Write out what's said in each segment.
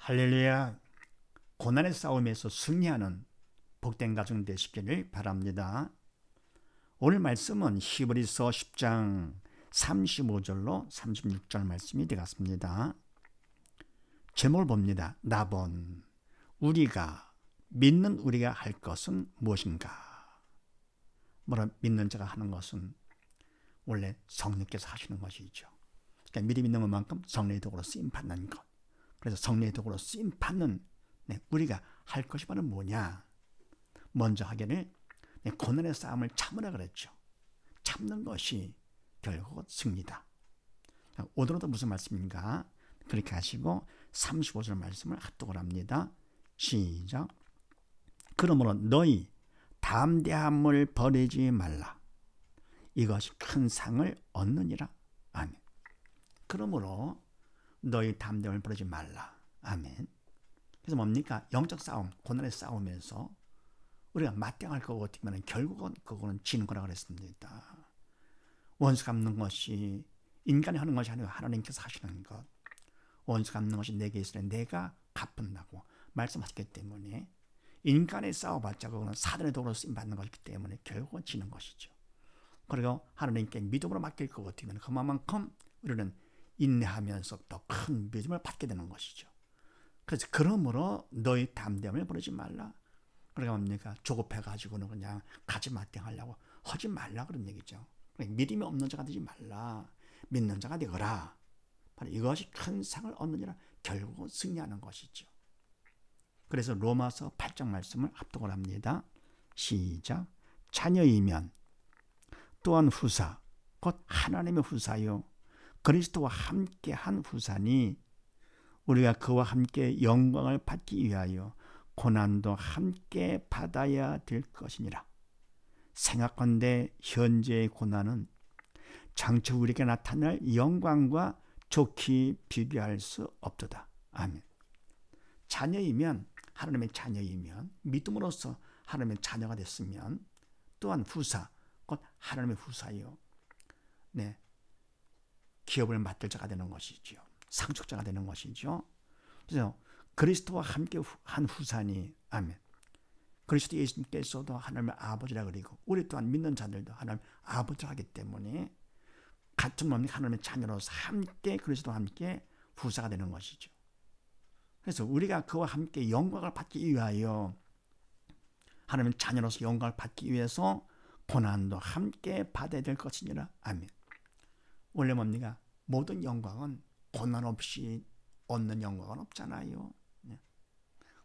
할렐루야. 고난의 싸움에서 승리하는 복된 가정 되시기를 바랍니다. 오늘 말씀은 히브리서 10장 35절로 36절 말씀이 되겠습니다. 제목을 봅니다. 나본 믿는 우리가 할 것은 무엇인가? 믿는 자가 하는 것은 원래 성령께서 하시는 것이죠. 그러니까 믿음 있는 것만큼 성령의 도구로 쓰임 받는 것. 그래서 성령의 도구로 쓰임 받는 우리가 할 것이 바로 뭐냐? 먼저 하기를 고난의 싸움을 참으라 그랬죠. 참는 것이 결국 승리다. 오늘은 또 무슨 말씀인가? 그렇게 하시고 35절 말씀을 합독을 합니다. 시작. 그러므로 너희 담대함을 버리지 말라. 이것이 큰 상을 얻느니라. 아멘. 그러므로 너희 담대함을 버리지 말라. 아멘. 그래서 뭡니까? 영적 싸움, 고난의 싸움에서 우리가 맞대응할 것 같으면 결국은 그거는 지는 거라고 그랬습니다. 원수 갚는 것이 인간이 하는 것이 아니고 하나님께서 하시는 것. 원수 갚는 것이 내게 있으니 내가 갚는다고 말씀하셨기 때문에 인간의 싸워봤자 그거는 사단의 도구로 쓰임받는 것이기 때문에 결국은 지는 것이죠. 그리고 하나님께 믿음으로 맡길 것 같으면 그만큼 우리는 인내하면서 더 큰 믿음을 받게 되는 것이죠. 그래서 그러므로 너희 담대함을 버리지 말라. 그러니까 뭡니까? 조급해가지고는 그냥 가지 맞대응하려고 하지 말라 그런 얘기죠. 믿음이 없는 자가 되지 말라. 믿는 자가 되거라. 바로 이것이 큰 상을 얻느니라. 결국은 승리하는 것이죠. 그래서 로마서 8장 말씀을 합독을 합니다. 시작. 자녀이면 또한 후사, 곧 하나님의 후사요 그리스도와 함께한 후사니 우리가 그와 함께 영광을 받기 위하여 고난도 함께 받아야 될 것이니라. 생각건대 현재의 고난은 장차 우리에게 나타날 영광과 좋게 비교할 수 없도다. 아멘. 자녀이면, 하나님의 자녀이면, 믿음으로써 하나님의 자녀가 됐으면 또한 후사, 곧 하나님의 후사요. 기업을 맡을 자가 되는 것이죠. 상속자가 되는 것이죠. 그래서 그리스도와 함께 한 후사니, 아멘. 그리스도 예수님께서도 하나님의 아버지라 그리고 우리 또한 믿는 자들도 하나님의 아버지라 하기 때문에 같은 몸이 하나님의 자녀로서 함께 그리스도와 함께 후사가 되는 것이죠. 그래서 우리가 그와 함께 영광을 받기 위하여 하나님의 자녀로서 영광을 받기 위해서 고난도 함께 받아야 될 것이니라. 아멘. 원래 뭡니까? 모든 영광은 고난 없이 얻는 영광은 없잖아요.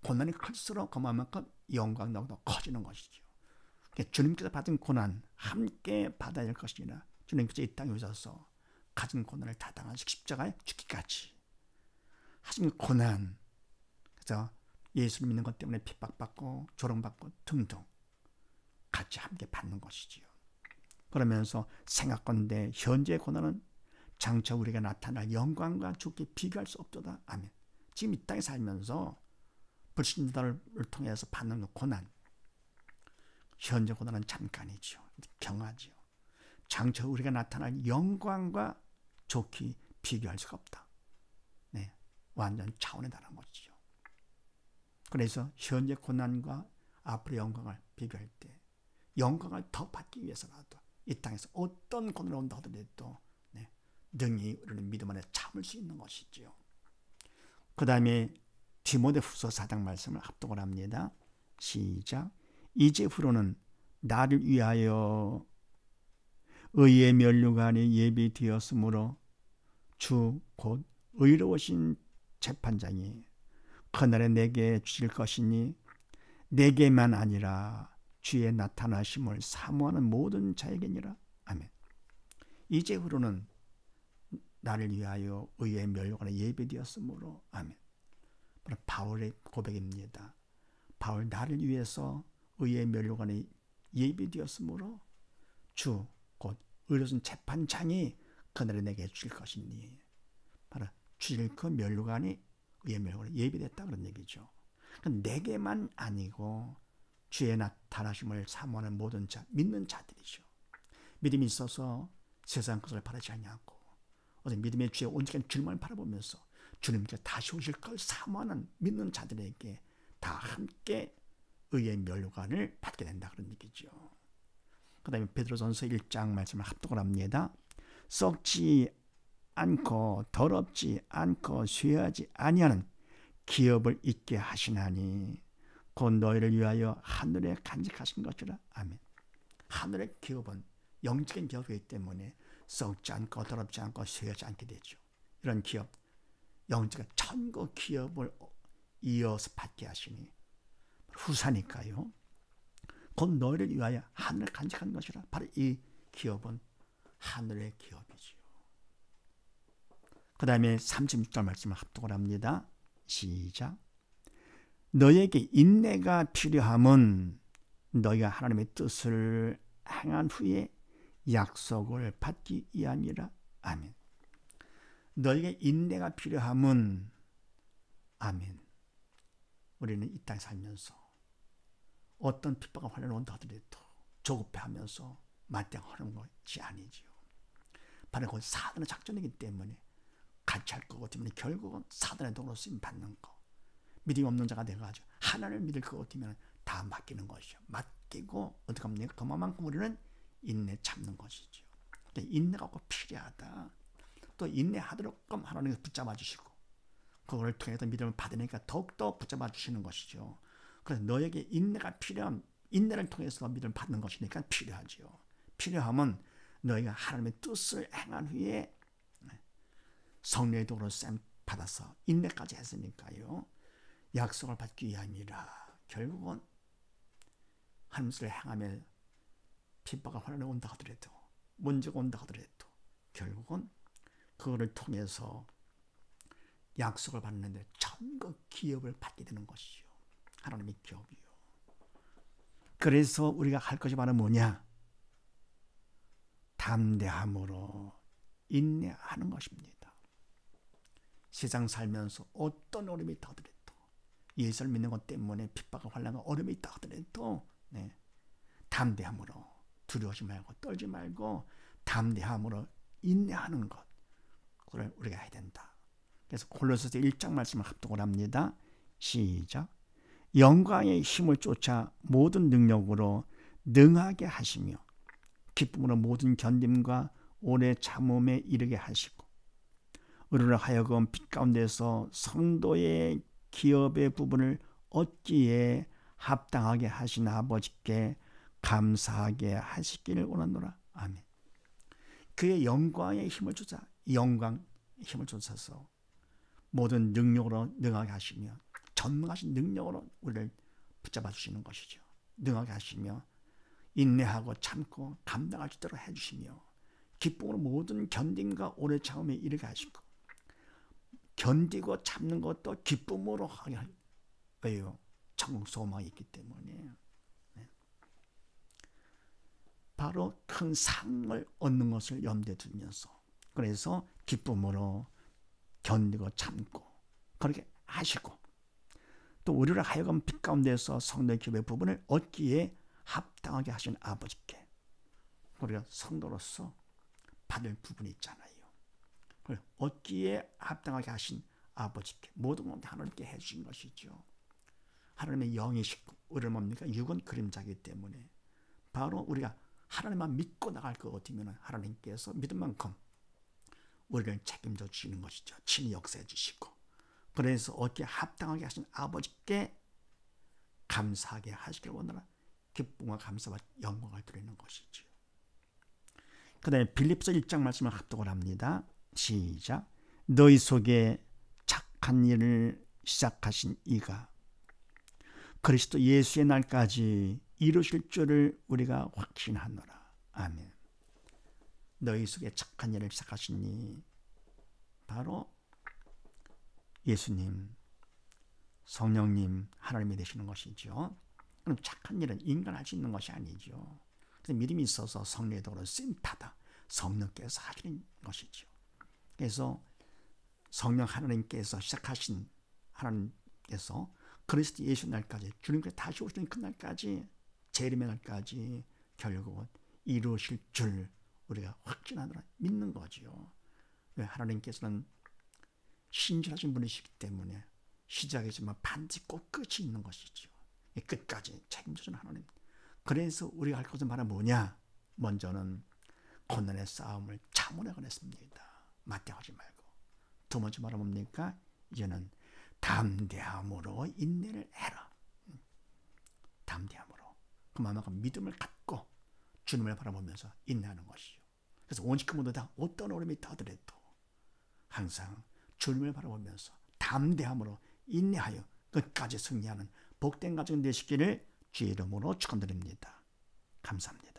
고난이 클수록 그만큼 영광도 더 커지는 것이죠. 주님께서 받은 고난 함께 받아야 될 것이니라. 주님께서 이 땅에 오셔서 가진 고난을 다 당하시고 십자가에 죽기까지 하신 고난, 그래서 예수를 믿는 것 때문에 핍박받고 조롱받고 등등 같이 함께 받는 것이지요. 그러면서 생각건대 현재의 고난은 장차 우리가 나타날 영광과 좋게 비교할 수 없도다. 아멘. 지금 이 땅에 살면서 불신자들을 통해서 받는 그 고난, 현재 고난은 잠깐이죠. 경하죠. 장차 우리가 나타날 영광과 좋게 비교할 수가 없다. 완전 차원에 달한 것이죠. 그래서 현재 고난과 앞으로 영광을 비교할 때 영광을 더 받기 위해서라도 이 땅에서 어떤 고난이 온다 하더라도 능히 우리는 믿음 안에 참을 수 있는 것이지요. 그 다음에 디모데후서 4장 말씀을 합독을 합니다. 시작. 이제후로는 나를 위하여 의의 면류관이 예비되었으므로 주 곧 의로우신 재판장이 그날에 내게 주실 것이니 내게만 아니라 주의 나타나심을 사모하는 모든 자에게니라. 아멘. 이제후로는 나를 위하여 의의 면류관이 예비되었으므로. 아멘. 바울의 고백입니다. 바울 나를 위해서 의의 면류관이 예비되었으므로 주 곧 의로우신 재판장이 그날에 내게 주실 것이니 바로 주실 그 면류관이 의의 면류관이 예비됐다 그런 얘기죠. 내게만 아니고 주의 나타나심을 사모하는 모든 자, 믿는 자들이죠. 믿음이 있어서 세상 것을 바라지 않냐고 어제 믿음의 주의 온전한 주님을 바라보면서 주님께서 다시 오실 걸 사모하는 믿는 자들에게 다 함께 의의 면류관을 받게 된다 그런 얘기죠. 그 다음에 베드로전서 1장 말씀을 합독을 합니다. 썩지 않고 더럽지 않고 쇠하지 아니하는 기업을 있게 하시나니 곧 너희를 위하여 하늘에 간직하신 것이라. 아멘. 하늘의 기업은 영적인 기업이기 때문에 썩지 않고 더럽지 않고 쇠하지 않게 되죠. 이런 기업, 영적인 천국 기업을 이어서 받게 하시니 후사니까요. 곧 너희를 위하여 하늘을 간직한 것이라. 바로 이 기업은 하늘의 기업이지요. 그 다음에 36절 말씀을 합독을 합니다. 시작. 너에게 인내가 필요함은 너희가 하나님의 뜻을 행한 후에 약속을 받기 위함이라. 아멘. 너에게 인내가 필요함은, 아멘. 우리는 이 땅에 살면서 어떤 핍박과 환난이 온다 하더라도 조급해하면서 만땅하는 것이 아니지요. 바로 그 사단의 작전이기 때문에 같이 할 거고 때문에 결국은 사단의 도로 쓰임 받는 거. 믿음이 없는 자가 돼가지고 하나님을 믿을 것 같으면 다 맡기는 것이죠. 맡기고 어떻게 하면 그만큼 우리는 인내 참는 것이죠. 인내가 꼭 필요하다. 또 인내하도록 하나님께서 붙잡아 주시고 그걸 통해서 믿음을 받으니까 더욱더 붙잡아 주시는 것이죠. 그래서 너에게 인내가 필요한, 인내를 통해서 믿음을 받는 것이니까 필요하죠. 필요하면 너희가 하나님의 뜻을 행한 후에 성령의 도로 쌤 받아서 인내까지 했으니까요. 약속을 받기 위함이라. 결국은 하나님의 뜻을 행하며 핍박과 환난이 온다 하더라도 문제가 온다 하더라도 결국은 그거를 통해서 약속을 받는데 천국 기업을 받게 되는 것이죠. 하나님의 기업이요. 그래서 우리가 할 것이 바로 뭐냐? 담대함으로 인내하는 것입니다. 세상 살면서 어떤 어려움이 있다 하더라도 예수를 믿는 것 때문에 핍박과 환난과 어려움이 있다 하더라도 담대함으로 두려워하지 말고 떨지 말고 담대함으로 인내하는 것, 그걸 우리가 해야 된다. 그래서 골로새서 1장 말씀을 합독을 합니다. 시작. 영광의 힘을 쫓아 모든 능력으로 능하게 하시며 기쁨으로 모든 견딤과 오래 참음에 이르게 하시고 우리를 하여금 빛 가운데서 성도의 기업의 부분을 얻기에 합당하게 하신 아버지께 감사하게 하시기를 원하노라. 아멘. 그의 영광의 힘을 쫓아, 영광 힘을 쫓아서 모든 능력으로 능하게 하시며 전능하신 능력으로 우리를 붙잡아 주시는 것이죠. 능하게 하시며 인내하고 참고 감당할 수 있도록 해주시며 기쁨으로 모든 견딤과 오래 참음에 이르게 하시고 견디고 참는 것도 기쁨으로 하게 하요. 왜요? 천국 소망이 있기 때문에. 바로 큰 상을 얻는 것을 염두에 두면서 그래서 기쁨으로 견디고 참고 그렇게 하시고 또 우리를 하여금 빛 가운데서 성도의 기업의 부분을 얻기에 합당하게 하신 아버지께 우리가 성도로서 받을 부분이 있잖아요. 얻기에 합당하게 하신 아버지께 모든 것 하나님께 해주신 것이죠. 하나님의 영이시고 우리를 뭡니까? 육은 그림자이기 때문에 바로 우리가 하나님만 믿고 나갈 것 같으면 하나님께서 믿은 만큼 우리를 책임져 주시는 것이죠. 친히 역사해 주시고 그래서 얻기에 합당하게 하신 아버지께 감사하게 하시길 원하라. 기쁨과 감사와 영광을 드리는 것이죠. 그 다음에 빌립보서 1장 말씀을 합독을 합니다. 시작. 너희 속에 착한 일을 시작하신 이가 그리스도 예수의 날까지 이루실 줄을 우리가 확신하노라. 아멘. 너희 속에 착한 일을 시작하신 이 바로 예수님, 성령님, 하나님이 되시는 것이죠. 그럼 착한 일은 인간 할 수 있는 것이 아니죠. 그래서 믿음이 있어서 성령의 도로 쓰임 받아 성령께서 하시는 것이죠. 그래서 성령 하나님께서 시작하신 하나님께서 그리스도 예수 날까지 주님께서 다시 오시는 그날까지 재림의 날까지 결국은 이루실 줄 우리가 확신하노라 믿는 거죠. 왜 하나님께서는 신실하신 분이시기 때문에 시작이지만 반드시 꼭 끝이 있는 것이죠. 끝까지 책임져주는 하나님. 그래서 우리가 할 것은 바로 뭐냐? 먼저는 고난의 싸움을 참으라 그랬습니다. 맞대하지 말고. 두 번째 말은 뭡니까? 이제는 담대함으로 인내를 해라. 담대함으로. 그만큼 믿음을 갖고 주님을 바라보면서 인내하는 것이요. 그래서 오직 모두다 어떤 어려움이 더하더라도 항상 주님을 바라보면서 담대함으로 인내하여 끝까지 승리하는 복된 가정 되시기를 주의 이름으로 축원드립니다. 감사합니다.